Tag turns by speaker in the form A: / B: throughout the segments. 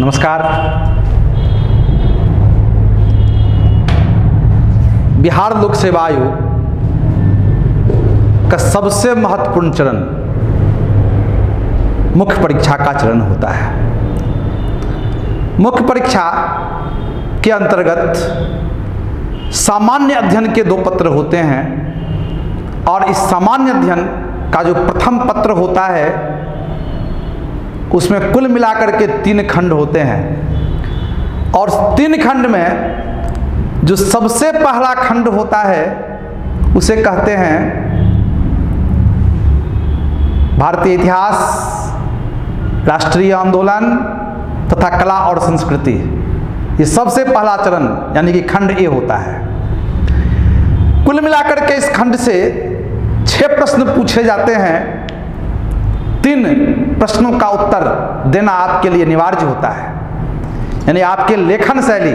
A: नमस्कार। बिहार लोक सेवा आयोग का सबसे महत्वपूर्ण चरण मुख्य परीक्षा का चरण होता है। मुख्य परीक्षा के अंतर्गत सामान्य अध्ययन के 2 पत्र होते हैं और इस सामान्य अध्ययन का जो प्रथम पत्र होता है उसमें कुल मिलाकर के 3 खंड होते हैं और 3 खंड में जो सबसे पहला खंड होता है उसे कहते हैं भारतीय इतिहास, राष्ट्रीय आंदोलन तथा कला और संस्कृति। ये सबसे पहला चरण यानी कि खंड ए होता है। कुल मिलाकर के इस खंड से 6 प्रश्न पूछे जाते हैं। 3 प्रश्नों का उत्तर देना आपके लिए अनिवार्य होता है, यानी आपके लेखन शैली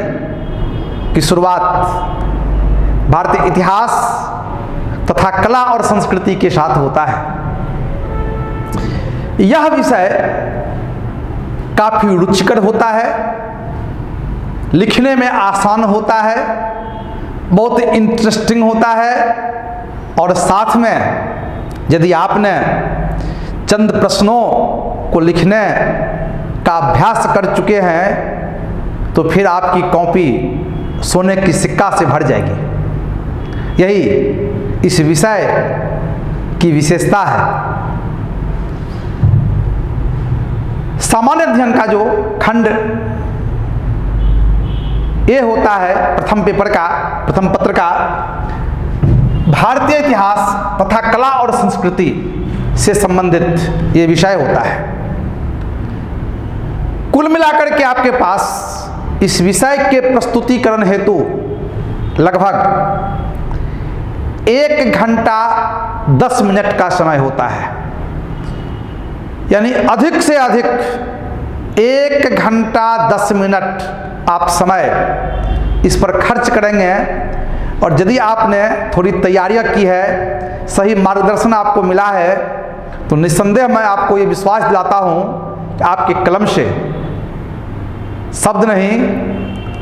A: की शुरुआत भारतीय इतिहास तथा कला और संस्कृति के साथ होता है। यह विषय काफी रुचिकर होता है, लिखने में आसान होता है, बहुत इंटरेस्टिंग होता है और साथ में यदि आपने चंद प्रश्नों को लिखने का अभ्यास कर चुके हैं तो फिर आपकी कॉपी सोने की सिक्का से भर जाएगी। यही इस विषय की विशेषता है। सामान्य अध्ययन का जो खंड ए होता है प्रथम पत्र का भारतीय इतिहास तथा कला और संस्कृति से संबंधित ये विषय होता है। कुल मिलाकर के आपके पास इस विषय के प्रस्तुतिकरण हेतु लगभग 1 घंटा 10 मिनट का समय होता है, यानी अधिक से अधिक 1 घंटा 10 मिनट आप समय इस पर खर्च करेंगे। और यदि आपने थोड़ी तैयारियां की है, सही मार्गदर्शन आपको मिला है, तो निस्संदेह मैं आपको ये विश्वास दिलाता हूँ कि आपके कलम से शब्द नहीं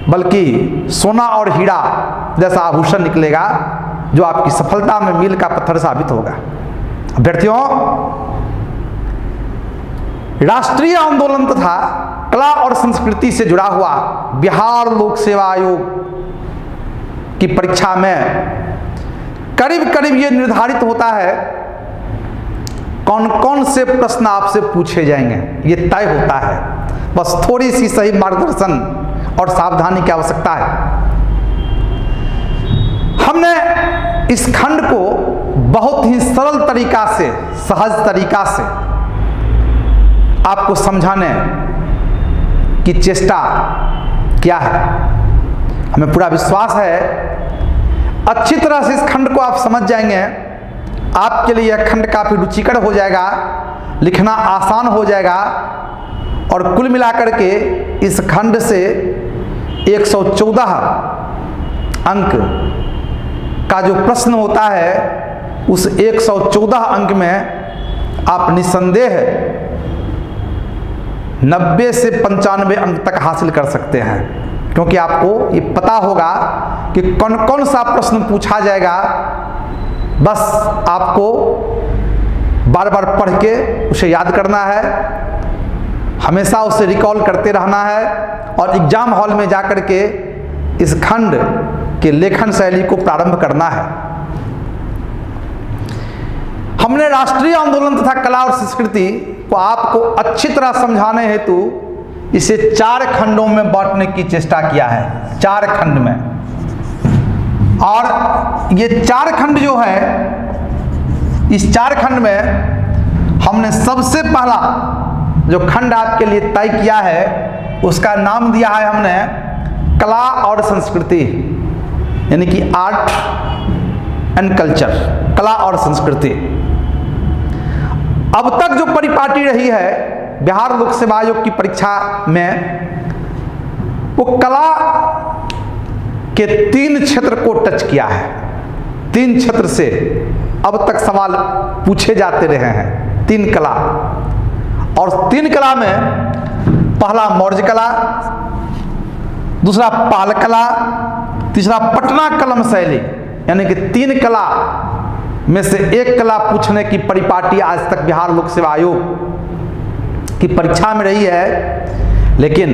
A: बल्कि सोना और हीरा जैसा आभूषण निकलेगा जो आपकी सफलता में मील का पत्थर साबित होगा। अभ्यर्थियों, राष्ट्रीय आंदोलन तथा कला और संस्कृति से जुड़ा हुआ बिहार लोक सेवा आयोग की परीक्षा में करीब ये निर्धारित होता है कौन कौन से प्रश्न आपसे पूछे जाएंगे, ये तय होता है। बस थोड़ी सी सही मार्गदर्शन और सावधानी की आवश्यकता है। हमने इस खंड को बहुत ही सरल तरीका से, सहज तरीका से आपको समझाने की चेष्टा किया है। हमें पूरा विश्वास है अच्छी तरह से इस खंड को आप समझ जाएंगे। आपके लिए यह खंड काफी रुचिकर हो जाएगा, लिखना आसान हो जाएगा और कुल मिलाकर के इस खंड से 114 अंक का जो प्रश्न होता है उस 114 अंक में आप निस्संदेह 90 से 95 अंक तक हासिल कर सकते हैं, क्योंकि आपको ये पता होगा कि कौन कौन सा प्रश्न पूछा जाएगा। बस आपको बार बार पढ़ के उसे याद करना है, हमेशा उसे रिकॉल करते रहना है और एग्जाम हॉल में जाकर के इस खंड के लेखन शैली को प्रारंभ करना है। हमने राष्ट्रीय आंदोलन तथा कला और संस्कृति को आपको अच्छी तरह समझाने हेतु इसे 4 खंडों में बांटने की चेष्टा किया है, 4 खंड में। और ये 4 खंड जो है, इस 4 खंड में हमने सबसे पहला जो खंड आपके लिए तय किया है उसका नाम दिया है हमने कला और संस्कृति, यानी कि आर्ट एंड कल्चर, कला और संस्कृति। अब तक जो परिपाटी रही है बिहार लोक सेवा आयोग की परीक्षा में, वो कला के 3 क्षेत्र को टच किया है। 3 क्षेत्र से अब तक सवाल पूछे जाते रहे हैं, 3 कला। और 3 कला में पहला मौर्य कला, दूसरा पाल कला, तीसरा पटना कलम शैली, यानी कि 3 कला में से एक कला पूछने की परिपाटी आज तक बिहार लोक सेवा आयोग की परीक्षा में रही है। लेकिन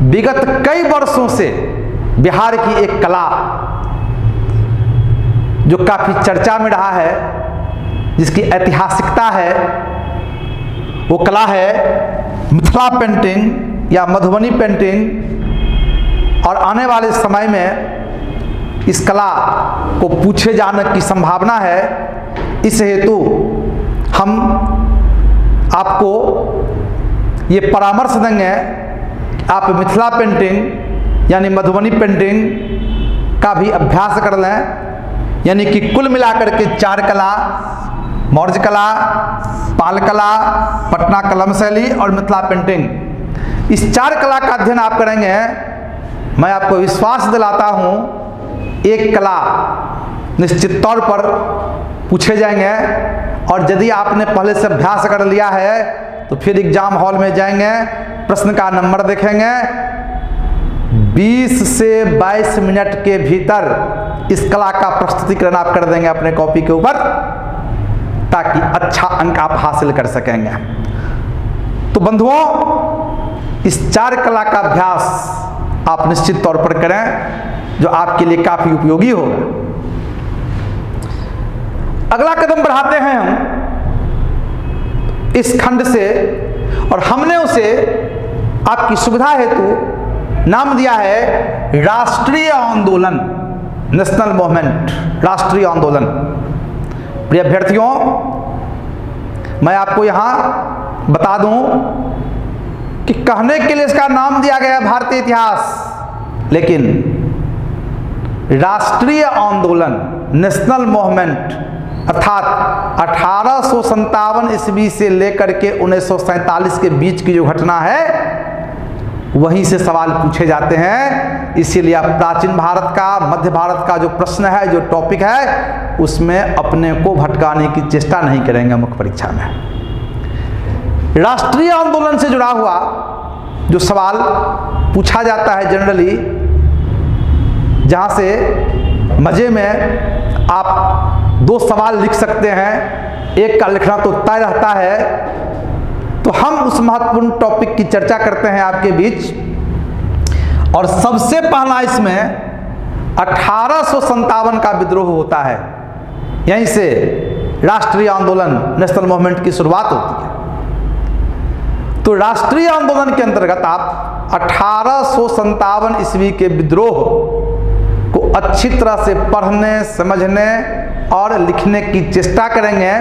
A: विगत कई वर्षों से बिहार की एक कला जो काफी चर्चा में रहा है, जिसकी ऐतिहासिकता है, वो कला है मिथिला पेंटिंग या मधुबनी पेंटिंग। और आने वाले समय में इस कला को पूछे जाने की संभावना है। इस हेतु हम आपको ये परामर्श देंगे, आप मिथिला पेंटिंग यानी मधुबनी पेंटिंग का भी अभ्यास कर लें। यानी कि कुल मिलाकर के 4 कला, मौर्य कला, पाल कला, पटना कलम शैली और मिथिला पेंटिंग, इस 4 कला का अध्ययन आप करेंगे। मैं आपको विश्वास दिलाता हूँ एक कला निश्चित तौर पर पूछे जाएंगे। और यदि आपने पहले से अभ्यास कर लिया है तो फिर एग्जाम हॉल में जाएंगे, प्रश्न का नंबर देखेंगे, 20 से 22 मिनट के भीतर इस कला का प्रस्तुतिकरण आप कर देंगे अपने कॉपी के ऊपर, ताकि अच्छा अंक आप हासिल कर सकेंगे। तो बंधुओं, इस 4 कला का अभ्यास आप निश्चित तौर पर करें, जो आपके लिए काफी उपयोगी होगा। अगला कदम बढ़ाते हैं हम इस खंड से, और हमने उसे आपकी सुविधा हेतु नाम दिया है राष्ट्रीय आंदोलन, नेशनल मूवमेंट, राष्ट्रीय आंदोलन। प्रिय अभ्यर्थियों, मैं आपको यहां बता दूं कि कहने के लिए इसका नाम दिया गया भारतीय इतिहास, लेकिन राष्ट्रीय आंदोलन, नेशनल मूवमेंट, अर्थात 1857 ईस्वी से लेकर के 1947 के बीच की जो घटना है, वहीं से सवाल पूछे जाते हैं। इसीलिए आप प्राचीन भारत का, मध्य भारत का जो प्रश्न है, जो टॉपिक है, उसमें अपने को भटकाने की चेष्टा नहीं करेंगे मुख्य परीक्षा में। राष्ट्रीय आंदोलन से जुड़ा हुआ जो सवाल पूछा जाता है जनरली, जहां से मजे में आप 2 सवाल लिख सकते हैं, एक का लिखना तो तय रहता है। तो हम उस महत्वपूर्ण टॉपिक की चर्चा करते हैं आपके बीच। और सबसे पहला इसमें 1857 का विद्रोह होता है, यहीं से राष्ट्रीय आंदोलन, नेशनल मूवमेंट की शुरुआत होती है। तो राष्ट्रीय आंदोलन के अंतर्गत आप 1857 ईस्वी के विद्रोह को अच्छी तरह से पढ़ने, समझने और लिखने की चेष्टा करेंगे,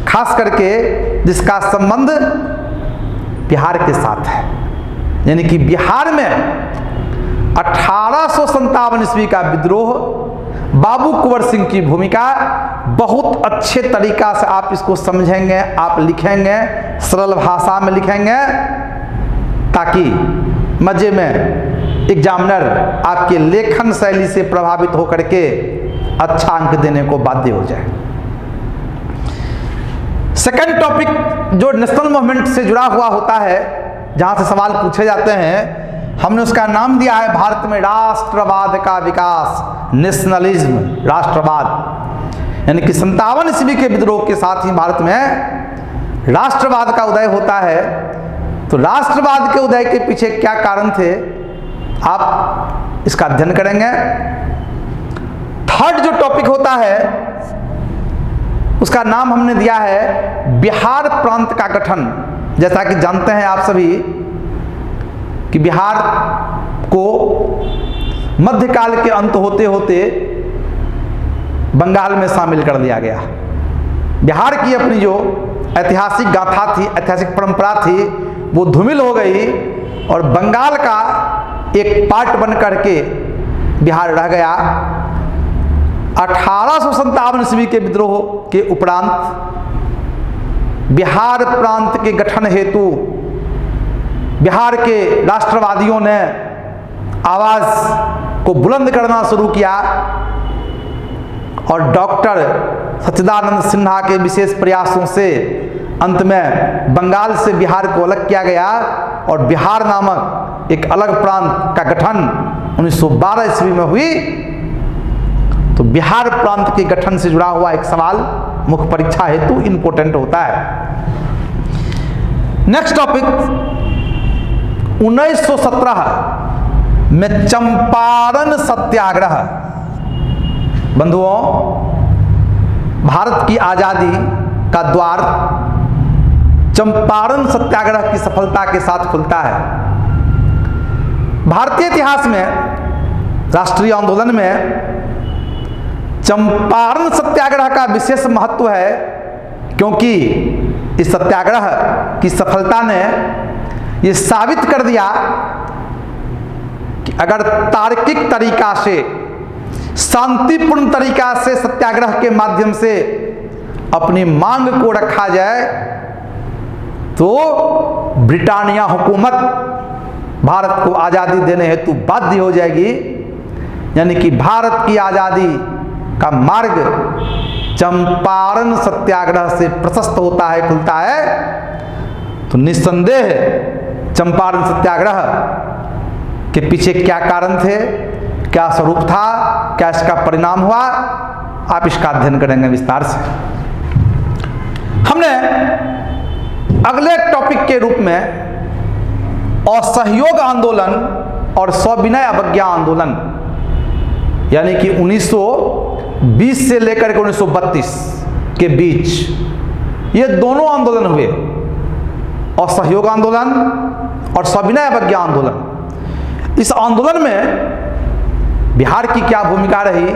A: खास करके जिसका संबंध बिहार के साथ है। यानी कि बिहार में 1857 ईस्वी का विद्रोह, बाबू कुंवर सिंह की भूमिका, बहुत अच्छे तरीका से आप इसको समझेंगे, आप लिखेंगे, सरल भाषा में लिखेंगे, ताकि मजे में एग्जामिनर आपके लेखन शैली से प्रभावित होकर के अच्छा अंक देने को बाध्य हो जाए। सेकंड टॉपिक जो नेशनल मूवमेंट से जुड़ा हुआ होता है, जहां से सवाल पूछे जाते हैं, हमने उसका नाम दिया है भारत में राष्ट्रवाद का विकास, नेशनलिज्म, राष्ट्रवाद। यानी कि 57 ईस्वी के विद्रोह के साथ ही भारत में राष्ट्रवाद का उदय होता है। तो राष्ट्रवाद के उदय के पीछे क्या कारण थे, आप इसका अध्ययन करेंगे। थर्ड जो टॉपिक होता है, उसका नाम हमने दिया है बिहार प्रांत का गठन। जैसा कि जानते हैं आप सभी कि बिहार को मध्यकाल के अंत होते होते बंगाल में शामिल कर दिया गया। बिहार की अपनी जो ऐतिहासिक गाथा थी, ऐतिहासिक परंपरा थी, वो धूमिल हो गई और बंगाल का एक पार्ट बन करके बिहार रह गया। 1857 ईस्वी के विद्रोह के उपरांत बिहार प्रांत के गठन हेतु बिहार के राष्ट्रवादियों ने आवाज को बुलंद करना शुरू किया और डॉक्टर सच्चिदानंद सिन्हा के विशेष प्रयासों से अंत में बंगाल से बिहार को अलग किया गया और बिहार नामक एक अलग प्रांत का गठन 1912 ईस्वी में हुई। तो बिहार प्रांत के गठन से जुड़ा हुआ एक सवाल मुख्य परीक्षा हेतु इंपोर्टेंट होता है। नेक्स्ट टॉपिक, 1917 में चंपारण सत्याग्रह। बंधुओं, भारत की आजादी का द्वार चंपारण सत्याग्रह की सफलता के साथ खुलता है। भारतीय इतिहास में राष्ट्रीय आंदोलन में चंपारण सत्याग्रह का विशेष महत्व है, क्योंकि इस सत्याग्रह की सफलता ने यह साबित कर दिया कि अगर तार्किक तरीका से, शांतिपूर्ण तरीका से सत्याग्रह के माध्यम से अपनी मांग को रखा जाए तो ब्रिटानिया हुकूमत भारत को आज़ादी देने हेतु बाध्य हो जाएगी। यानी कि भारत की आज़ादी का मार्ग चंपारण सत्याग्रह से प्रशस्त होता है, खुलता है। तो निस्संदेह चंपारण सत्याग्रह के पीछे क्या कारण थे, क्या स्वरूप था, क्या इसका परिणाम हुआ, आप इसका अध्ययन करेंगे विस्तार से। हमने अगले टॉपिक के रूप में असहयोग आंदोलन और सविनय अवज्ञा आंदोलन, यानी कि 1920 से लेकर के 1932 के बीच ये दोनों आंदोलन हुए, असहयोग आंदोलन और सविनय अवज्ञा आंदोलन। इस आंदोलन में बिहार की क्या भूमिका रही,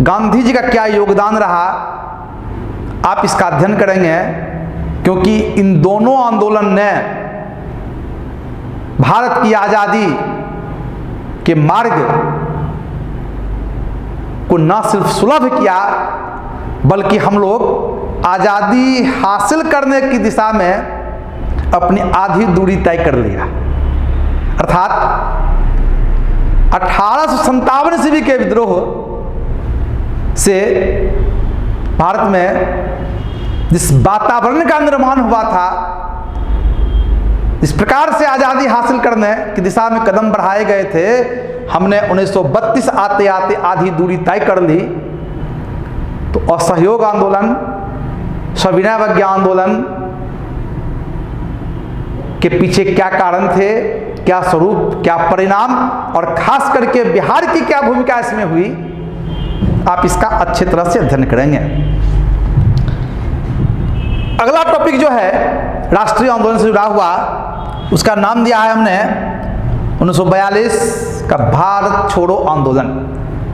A: गांधी जी का क्या योगदान रहा, आप इसका अध्ययन करेंगे, क्योंकि इन दोनों आंदोलन ने भारत की आज़ादी के मार्ग को न सिर्फ सुलभ किया, बल्कि हम लोग आज़ादी हासिल करने की दिशा में अपनी आधी दूरी तय कर लिया। अर्थात 1857 ईस्वी के विद्रोह से भारत में जिस वातावरण का निर्माण हुआ था, इस प्रकार से आज़ादी हासिल करने की दिशा में कदम बढ़ाए गए थे, हमने 1932 आते आते आधी दूरी तय कर ली। तो असहयोग आंदोलन, सविनय अवज्ञा आंदोलन के पीछे क्या कारण थे, क्या स्वरूप, क्या परिणाम, और खास करके बिहार की क्या भूमिका इसमें हुई, आप इसका अच्छी तरह से अध्ययन करेंगे। अगला टॉपिक जो है राष्ट्रीय आंदोलन से जुड़ा हुआ, उसका नाम दिया है हमने 1942 का भारत छोड़ो आंदोलन,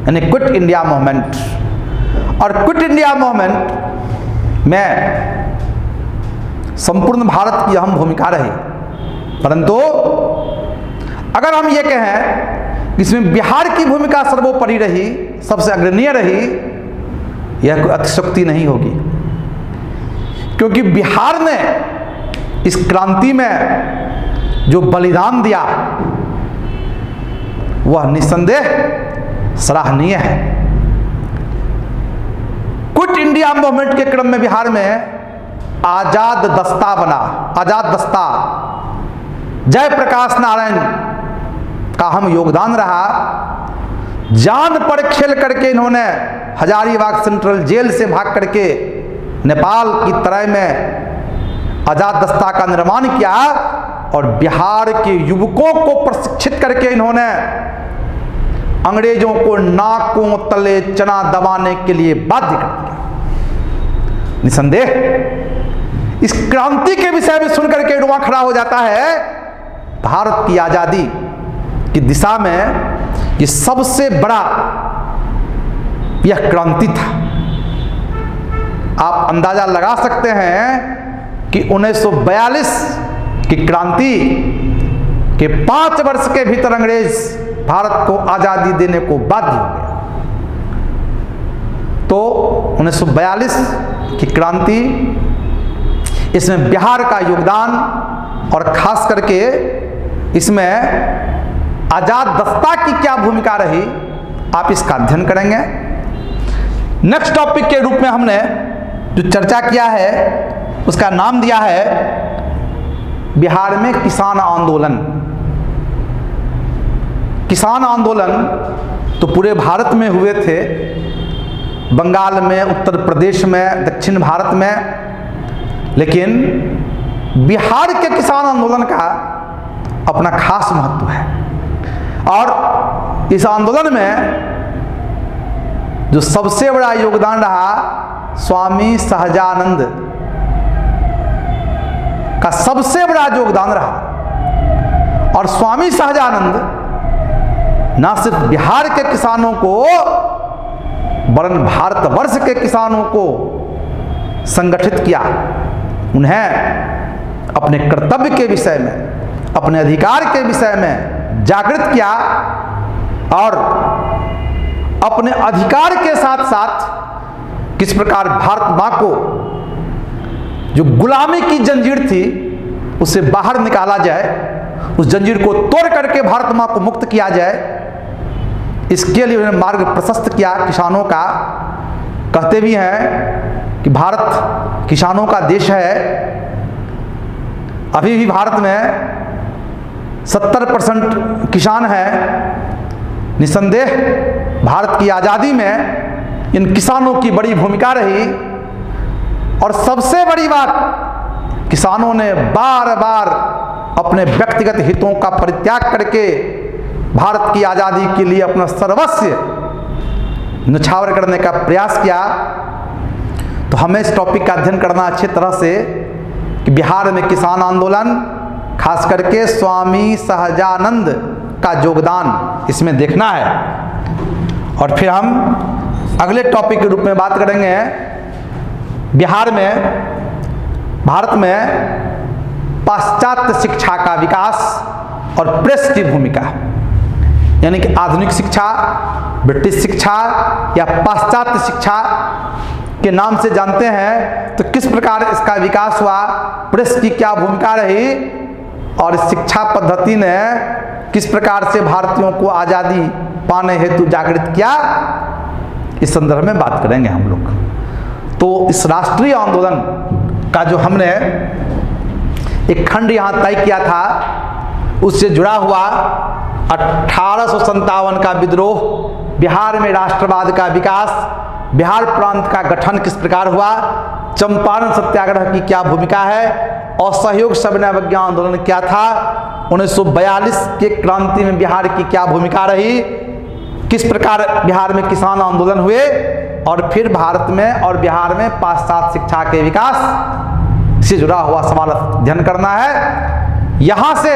A: यानी क्विट इंडिया मूवमेंट। और क्विट इंडिया मूवमेंट में संपूर्ण भारत की अहम भूमिका रही, परंतु अगर हम ये कहें कि इसमें बिहार की भूमिका सर्वोपरि रही, सबसे अग्रणीय रही, यह कोई अतिशयोक्ति नहीं होगी, क्योंकि बिहार ने इस क्रांति में जो बलिदान दिया वह निस्संदेह सराहनीय है। क्विट इंडिया मूवमेंट के क्रम में बिहार में आजाद दस्ता बना। आजाद दस्ता जयप्रकाश नारायण का अहम योगदान रहा। जान पर खेल करके इन्होंने हजारीबाग सेंट्रल जेल से भाग करके नेपाल की तराई में आजाद दस्ता का निर्माण किया और बिहार के युवकों को प्रशिक्षित करके इन्होंने अंग्रेजों को नाकों तले चना दबाने के लिए बाध्य कर दिया। निसंदेह इस क्रांति के विषय में सुनकर के रुआ खड़ा हो जाता है। भारत की आजादी की दिशा में ये सबसे बड़ा यह क्रांति था। आप अंदाजा लगा सकते हैं कि 1942 की क्रांति के 5 वर्ष के भीतर अंग्रेज भारत को आजादी देने को बाध्य हो गया। तो 1942 की क्रांति, इसमें बिहार का योगदान और खास करके इसमें आजाद दस्ता की क्या भूमिका रही, आप इसका अध्ययन करेंगे। नेक्स्ट टॉपिक के रूप में हमने जो चर्चा किया है उसका नाम दिया है बिहार में किसान आंदोलन। किसान आंदोलन तो पूरे भारत में हुए थे, बंगाल में, उत्तर प्रदेश में, दक्षिण भारत में, लेकिन बिहार के किसान आंदोलन का अपना खास महत्व है। और इस आंदोलन में जो सबसे बड़ा योगदान रहा, स्वामी सहजानंद का सबसे बड़ा योगदान रहा। और स्वामी सहजानंद ना सिर्फ बिहार के किसानों को वरन भारतवर्ष के किसानों को संगठित किया, उन्हें अपने कर्तव्य के विषय में, अपने अधिकार के विषय में जागृत किया और अपने अधिकार के साथ साथ किस प्रकार भारत माँ को जो गुलामी की जंजीर थी उससे बाहर निकाला जाए, उस जंजीर को तोड़ करके भारत माँ को मुक्त किया जाए, इसके लिए उन्होंने मार्ग प्रशस्त किया किसानों का। कहते भी हैं कि भारत किसानों का देश है। अभी भी भारत में 70% किसान हैं। निसंदेह भारत की आज़ादी में इन किसानों की बड़ी भूमिका रही। और सबसे बड़ी बात, किसानों ने बार बार अपने व्यक्तिगत हितों का परित्याग करके भारत की आज़ादी के लिए अपना सर्वस्व न्यौछावर करने का प्रयास किया। तो हमें इस टॉपिक का अध्ययन करना अच्छी तरह से कि बिहार में किसान आंदोलन, खास करके स्वामी सहजानंद का योगदान इसमें देखना है। और फिर हम अगले टॉपिक के रूप में बात करेंगे बिहार में, भारत में पाश्चात्य शिक्षा का विकास और प्रेस की भूमिका, यानी कि आधुनिक शिक्षा, ब्रिटिश शिक्षा या पाश्चात्य शिक्षा के नाम से जानते हैं। तो किस प्रकार इसका विकास हुआ, प्रेस की क्या भूमिका रही और इस शिक्षा पद्धति ने किस प्रकार से भारतीयों को आज़ादी पाने हेतु जागृत किया, इस संदर्भ में बात करेंगे हम लोग। तो इस राष्ट्रीय आंदोलन का जो हमने एक खंड यहाँ तय किया था, उससे जुड़ा हुआ 1857 का विद्रोह, बिहार में राष्ट्रवाद का विकास, बिहार प्रांत का गठन किस प्रकार हुआ, चंपारण सत्याग्रह की क्या भूमिका है, असहयोग सविनय अवज्ञा आंदोलन क्या था, 1942 के क्रांति में बिहार की क्या भूमिका रही, किस प्रकार बिहार में किसान आंदोलन हुए, और फिर भारत में और बिहार में पाश्चात्य शिक्षा के विकास से जुड़ा हुआ सवाल अध्ययन करना है। यहाँ से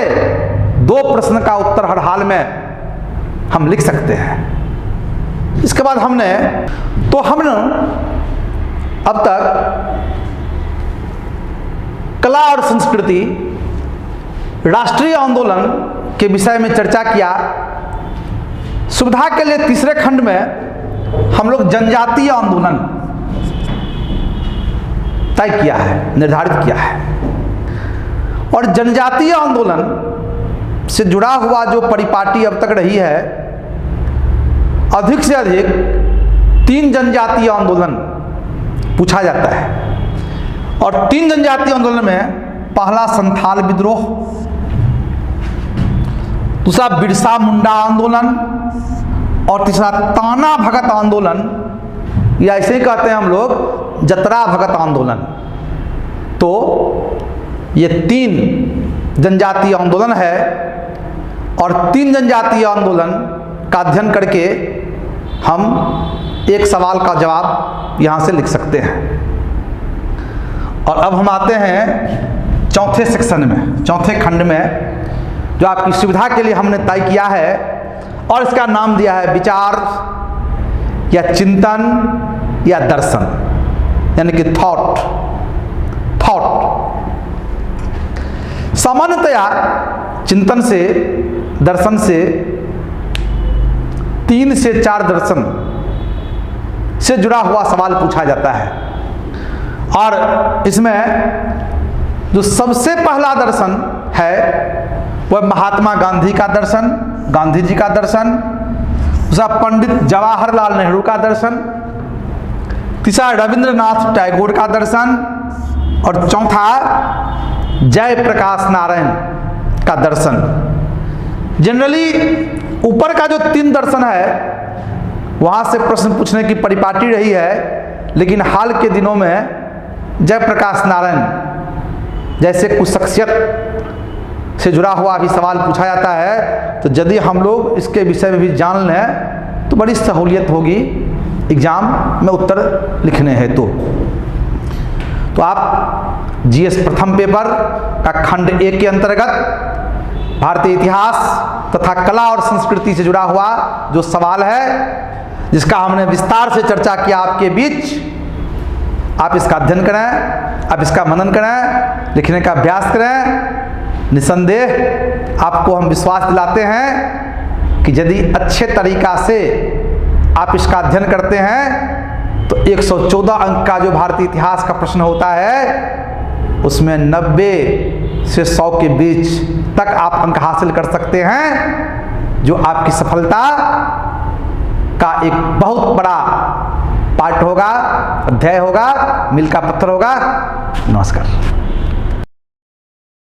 A: 2 प्रश्न का उत्तर हर हाल में हम लिख सकते हैं। इसके बाद हमने अब तक कला और संस्कृति, राष्ट्रीय आंदोलन के विषय में चर्चा किया। सुविधा के लिए तीसरे खंड में हम लोग जनजातीय आंदोलन तय किया है, निर्धारित किया है। और जनजातीय आंदोलन से जुड़ा हुआ जो परिपाटी अब तक रही है, अधिक से अधिक 3 जनजातीय आंदोलन पूछा जाता है। और 3 जनजातीय आंदोलन में पहला संथाल विद्रोह, दूसरा बिरसा मुंडा आंदोलन और तीसरा ताना भगत आंदोलन, या ऐसे ही कहते हैं हम लोग जतरा भगत आंदोलन। तो ये 3 जनजातीय आंदोलन है और 3 जनजातीय आंदोलन का अध्ययन करके हम एक सवाल का जवाब यहाँ से लिख सकते हैं। और अब हम आते हैं चौथे सेक्शन में, चौथे खंड में, जो आपकी सुविधा के लिए हमने तय किया है और इसका नाम दिया है विचार या चिंतन या दर्शन, यानी कि थॉट। सामान्यतया चिंतन से, दर्शन से 3 से 4 दर्शन से जुड़ा हुआ सवाल पूछा जाता है। और इसमें जो सबसे पहला दर्शन है वह महात्मा गांधी का दर्शन, गांधी जी का दर्शन, दूसरा पंडित जवाहरलाल नेहरू का दर्शन, तीसरा रविंद्रनाथ टैगोर का दर्शन और चौथा जयप्रकाश नारायण का दर्शन। जनरली ऊपर का जो 3 दर्शन है वहाँ से प्रश्न पूछने की परिपाटी रही है, लेकिन हाल के दिनों में जयप्रकाश नारायण जैसे कुछ शख्सियत से जुड़ा हुआ भी सवाल पूछा जाता है, तो यदि हम लोग इसके विषय में भी जान लें तो बड़ी सहूलियत होगी एग्ज़ाम में उत्तर लिखने हेतु। तो आप जीएस प्रथम पेपर का खंड 1 के अंतर्गत भारतीय इतिहास तथा कला और संस्कृति से जुड़ा हुआ जो सवाल है, जिसका हमने विस्तार से चर्चा किया आपके बीच, आप इसका अध्ययन करें, आप इसका मनन करें, लिखने का अभ्यास करें। निसंदेह आपको हम विश्वास दिलाते हैं कि यदि अच्छे तरीका से आप इसका अध्ययन करते हैं तो 114 अंक का जो भारतीय इतिहास का प्रश्न होता है उसमें 90 से 100 के बीच तक आप अंक हासिल कर सकते हैं, जो आपकी सफलता का एक बहुत बड़ा पार्ट होगा, अध्याय होगा, मील का पत्थर होगा। नमस्कार।